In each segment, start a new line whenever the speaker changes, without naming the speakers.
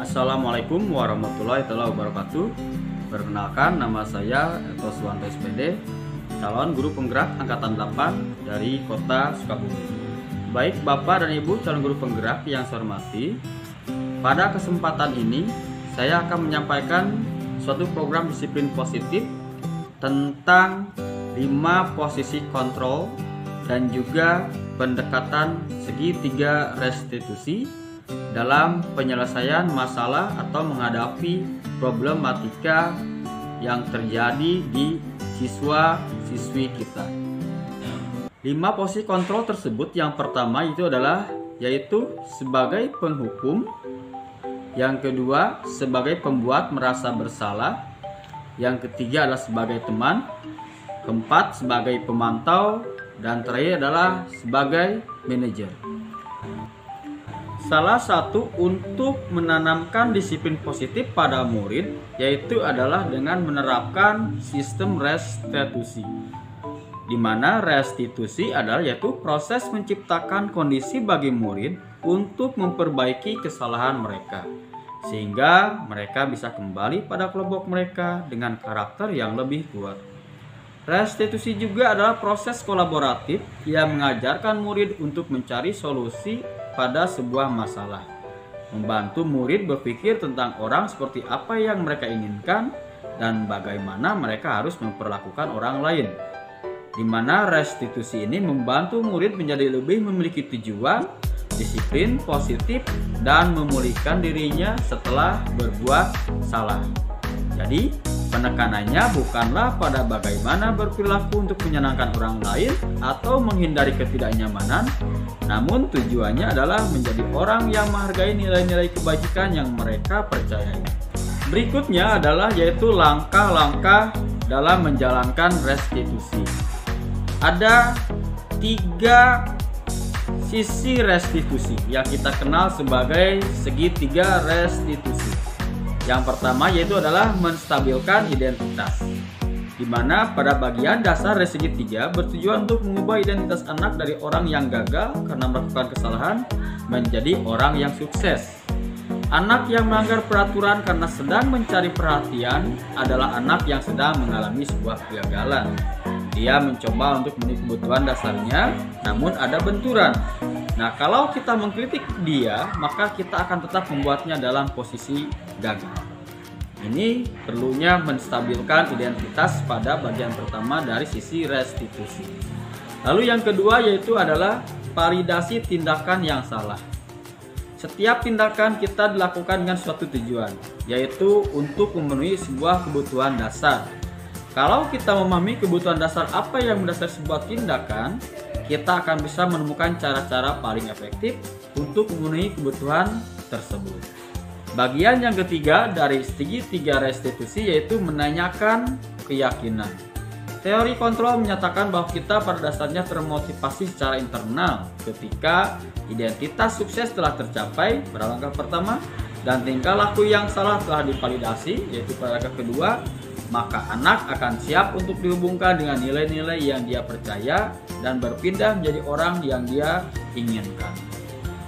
Assalamualaikum warahmatullahi wabarakatuh. Perkenalkan, nama saya Eto Suwanto SPD, calon guru penggerak angkatan 8 dari Kota Sukabumi. Baik Bapak dan Ibu calon guru penggerak yang saya hormati, pada kesempatan ini saya akan menyampaikan suatu program disiplin positif tentang 5 posisi kontrol dan juga pendekatan segitiga restitusi dalam penyelesaian masalah atau menghadapi problematika yang terjadi di siswa-siswi kita. 5 posisi kontrol tersebut, yang pertama yaitu sebagai penghukum, yang kedua sebagai pembuat merasa bersalah, yang ketiga adalah sebagai teman, keempat sebagai pemantau, dan terakhir adalah sebagai manajer. Salah satu untuk menanamkan disiplin positif pada murid yaitu adalah dengan menerapkan sistem restitusi, di mana restitusi adalah yaitu proses menciptakan kondisi bagi murid untuk memperbaiki kesalahan mereka sehingga mereka bisa kembali pada kelompok mereka dengan karakter yang lebih kuat. Restitusi juga adalah proses kolaboratif yang mengajarkan murid untuk mencari solusi pada sebuah masalah, membantu murid berpikir tentang orang seperti apa yang mereka inginkan dan bagaimana mereka harus memperlakukan orang lain, di mana restitusi ini membantu murid menjadi lebih memiliki tujuan, disiplin positif, dan memulihkan dirinya setelah berbuat salah. Jadi, penekanannya bukanlah pada bagaimana berperilaku untuk menyenangkan orang lain atau menghindari ketidaknyamanan, namun tujuannya adalah menjadi orang yang menghargai nilai-nilai kebajikan yang mereka percayai. Berikutnya yaitu langkah-langkah dalam menjalankan restitusi. Ada 3 sisi restitusi yang kita kenal sebagai segitiga restitusi. Yang pertama adalah menstabilkan identitas, di mana pada bagian dasar dari segitiga bertujuan untuk mengubah identitas anak dari orang yang gagal karena melakukan kesalahan menjadi orang yang sukses. Anak yang melanggar peraturan karena sedang mencari perhatian adalah anak yang sedang mengalami sebuah kegagalan. Dia mencoba untuk memenuhi kebutuhan dasarnya, namun ada benturan. Nah, kalau kita mengkritik dia, maka kita akan tetap membuatnya dalam posisi gagal. Ini perlunya menstabilkan identitas pada bagian pertama dari sisi restitusi. Lalu yang kedua adalah validasi tindakan yang salah. Setiap tindakan kita dilakukan dengan suatu tujuan, yaitu untuk memenuhi sebuah kebutuhan dasar. Kalau kita memahami kebutuhan dasar apa yang mendasari sebuah tindakan, kita akan bisa menemukan cara-cara paling efektif untuk memenuhi kebutuhan tersebut. Bagian yang ketiga dari segitiga restitusi yaitu menanyakan keyakinan. Teori kontrol menyatakan bahwa kita pada dasarnya termotivasi secara internal ketika identitas sukses telah tercapai pada langkah pertama dan tingkah laku yang salah telah divalidasi yaitu pada langkah kedua, maka anak akan siap untuk dihubungkan dengan nilai-nilai yang dia percaya dan berpindah menjadi orang yang dia inginkan.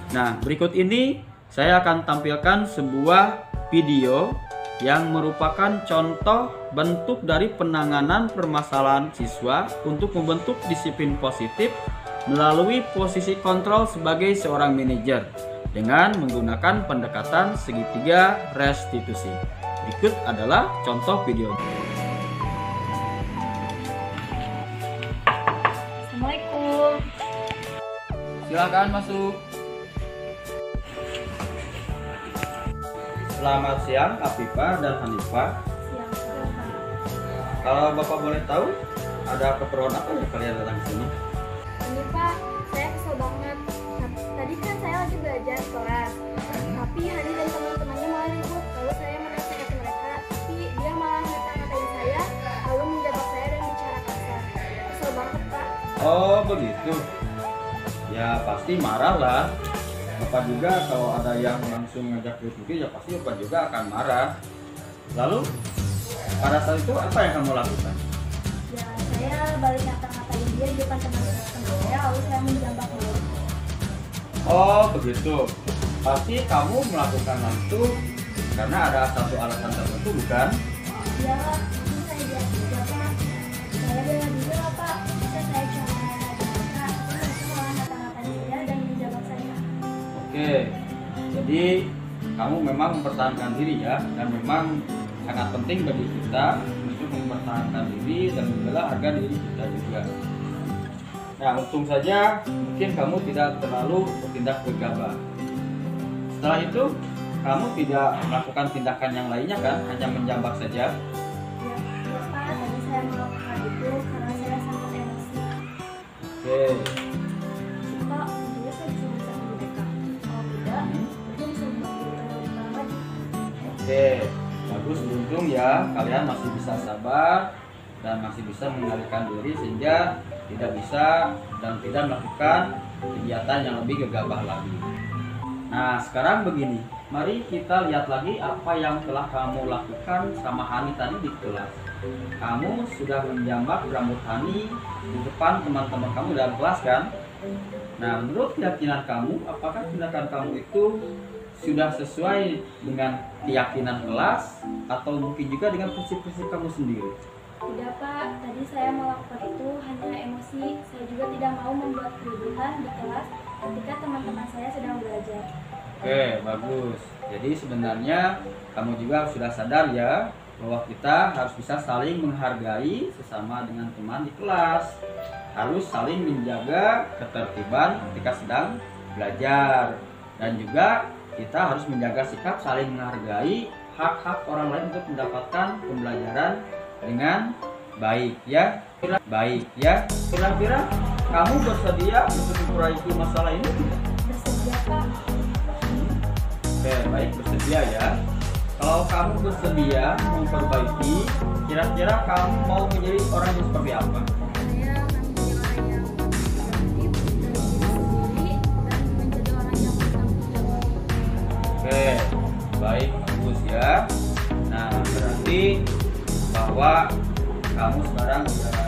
Nah, berikut ini saya akan tampilkan sebuah video yang merupakan contoh bentuk dari penanganan permasalahan siswa untuk membentuk disiplin positif melalui posisi kontrol sebagai seorang manajer dengan menggunakan pendekatan segitiga restitusi. Berikut adalah contoh videonya.
Assalamualaikum.
Silakan masuk. Selamat siang Afifah dan Hanifah. Kalau Bapak boleh tahu, ada keperluan apa ya kalian datang ke sini?
Ini Pak, saya kesel banget. Tadi kan saya lagi belajar kelas, tapi Hani dan teman-temannya malah ribut. Lalu saya menasihati mereka, tapi dia malah ngata-ngatain saya, lalu menjebak saya dan bicara kasar. Kesel banget Pak.
Oh begitu. Ya pasti marah lah. Bapak juga kalau ada yang langsung ngajak ribut ya pasti Bapak juga akan marah. Lalu pada saat itu apa yang kamu lakukan?
Ya saya balik ngata-ngatain dia di depan teman-teman saya, lalu saya menjambak dia.
Oh begitu. Pasti kamu melakukan itu karena ada satu alasan tertentu, bukan?
Iya Pak, ini saya bilang juga Pak. Saya bela diri lah Pak. Bisa saya cuma mereka, tapi mereka malah ngata-ngatain saya dan menjebak saya.
Oke, jadi kamu memang mempertahankan diri ya, dan memang sangat penting bagi kita untuk mempertahankan diri dan membela harga diri kita juga. Nah, untung saja mungkin kamu tidak terlalu bertindak gegabah. Setelah itu, kamu tidak melakukan tindakan yang lainnya kan, hanya menjambak saja.
Ya, ya Pak, tadi saya melakukan itu karena saya sangat emosi.
Oke,
Pak, jadi saya bisa mencari mereka. Kalau tidak, mereka bisa membantu mereka lagi.
oke, bagus, beruntung ya kalian masih bisa sabar dan masih bisa mengendalikan diri sehingga tidak bisa dan tidak melakukan kegiatan yang lebih gegabah lagi. Nah, sekarang begini, mari kita lihat lagi apa yang telah kamu lakukan sama Hani tadi di kelas. Kamu sudah menjambak rambut Hani di depan teman-teman kamu dalam kelas kan? Nah, menurut keyakinan kamu, apakah tindakan kamu itu sudah sesuai dengan keyakinan kelas atau mungkin juga dengan prinsip-prinsip kamu sendiri?
Tidak Pak, tadi saya melakukan itu hanya emosi. Saya juga tidak mau membuat keributan di kelas ketika teman-teman saya sedang belajar.
Oke, bagus. Jadi sebenarnya kamu juga sudah sadar ya bahwa kita harus bisa saling menghargai sesama dengan teman di kelas. Harus saling menjaga ketertiban ketika sedang belajar. Dan juga kita harus menjaga sikap saling menghargai hak-hak orang lain untuk mendapatkan pembelajaran dengan baik ya. Kira-kira kamu bersedia untuk memperbaiki masalah ini?
Bersedia Pak.
Oke, baik, bersedia ya. Kalau kamu bersedia memperbaiki, kira-kira kamu mau menjadi orang yang seperti apa?
Saya akan menjadi orang yang produktif, sendiri, dan menjadi orang yang bertanggung jawab.
Oke, baik, bagus ya. Nah, berarti bahwa kamu sekarang sudah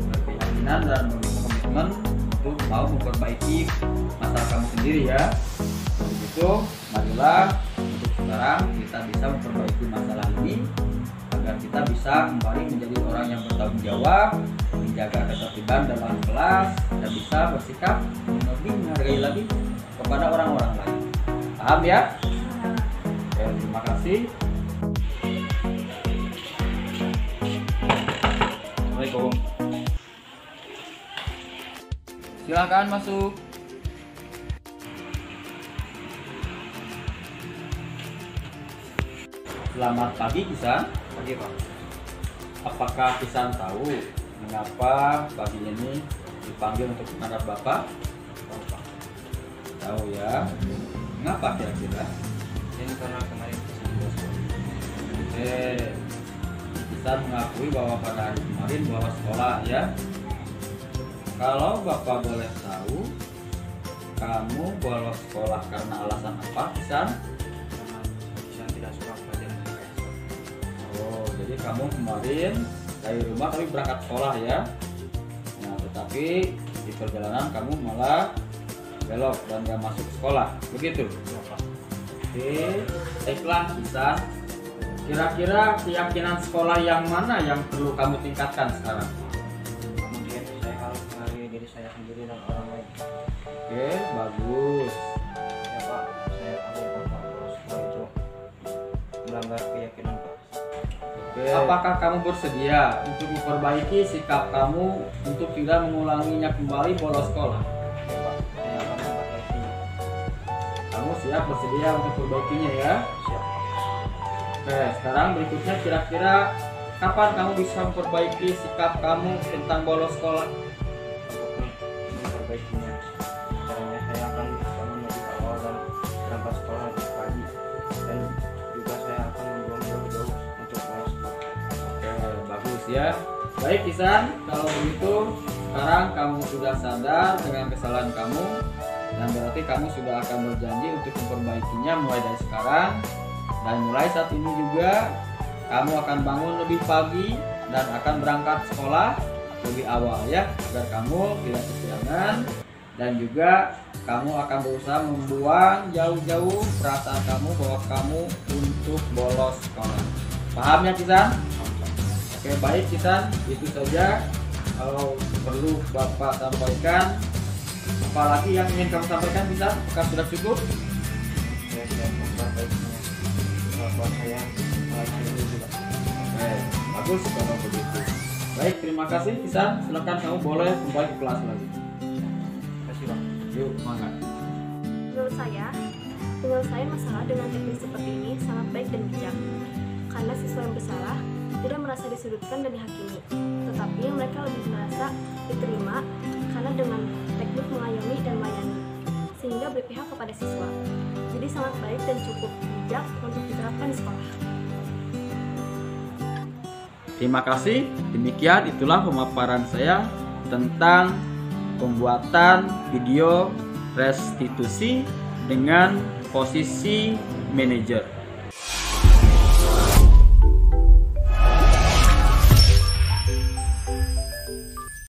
berkeyakinan dan memiliki komitmen untuk mau memperbaiki masalah kamu sendiri ya. Begitu, marilah untuk sekarang kita bisa memperbaiki masalah ini agar kita bisa kembali menjadi orang yang bertanggung jawab, menjaga ketertiban dalam kelas, dan bisa bersikap lebih menghargai lagi kepada orang-orang lain. Paham ya? Oke, terima kasih. Assalamualaikum. Silakan masuk. Selamat pagi Kisan.
Pagi Pak.
Apakah Kisan tahu mengapa pagi ini dipanggil untuk menghadap Bapak?
Tahu Pak.
Tahu ya. Mengapa kira-kira?
Ini karena kemarin tugas Pak.
Kisan mengakui bahwa pada hari kemarin bawa sekolah ya. Kalau Bapak boleh tahu, kamu bolos sekolah karena alasan apa, Kisan?
Karena saya tidak suka pelajaran IPS Pak.
Oh, jadi kamu kemarin dari rumah tapi berangkat sekolah ya. Nah, tetapi di perjalanan kamu malah belok dan gak masuk sekolah, begitu?
Iya Pak.
Oke, baiklah Kisan. Kira-kira keyakinan sekolah yang mana yang perlu kamu tingkatkan sekarang?
Kemudian saya harus menghargai diri saya sendiri dan orang lain.
Oke, bagus.
Ya Pak, saya tahu Bapak kalau sekolah itu melanggar keyakinan Pak.
Oke. Apakah kamu bersedia untuk memperbaiki sikap kamu untuk tidak mengulanginya kembali bolos sekolah?
Ya Pak, saya akan memperbaikinya.
Kamu siap bersedia untuk perbaikinya ya?
Siap.
Oke, sekarang berikutnya kira-kira kapan kamu bisa memperbaiki sikap kamu tentang bolos sekolah?
Untuk memperbaikinya, caranya saya akan bangun lebih awal dan berangkat sekolah lebih pagi. Dan juga saya akan membuang jauh-jauh untuk bolos sekolah.
Oke, bagus ya. Baik Kisan, kalau begitu sekarang kamu sudah sadar dengan kesalahan kamu dan berarti kamu sudah akan berjanji untuk memperbaikinya mulai dari sekarang. Dan mulai saat ini juga kamu akan bangun lebih pagi dan akan berangkat sekolah lebih awal ya, agar kamu tidak kesiangan dan juga kamu akan berusaha membuang jauh-jauh perasaan kamu bahwa kamu untuk bolos sekolah. Paham ya Kisan? Oke, baik Kisan, itu saja kalau perlu Bapak sampaikan. Apalagi yang ingin kamu sampaikan Kisan? Apakah sudah cukup?
Saya siap memperbaikinya. Kelakuan saya lagi ini juga.
Baik, bagus kalau begitu. Baik, terima kasih Kisan. Silakan kamu boleh kembali ke kelas lagi.
Terima kasih Pak.
Yuk, semangat.
Menurut saya, penyelesaian masalah dengan teknik seperti ini sangat baik dan bijak. Karena siswa yang bersalah tidak merasa disudutkan dan dihakimi, tetapi mereka lebih merasa diterima karena dengan teknik mengayomi dan melayani, sehingga berpihak kepada siswa. Jadi sangat baik dan cukup bijak untuk diterapkan di sekolah.
Terima kasih. Demikian itulah pemaparan saya tentang pembuatan video restitusi dengan posisi manajer.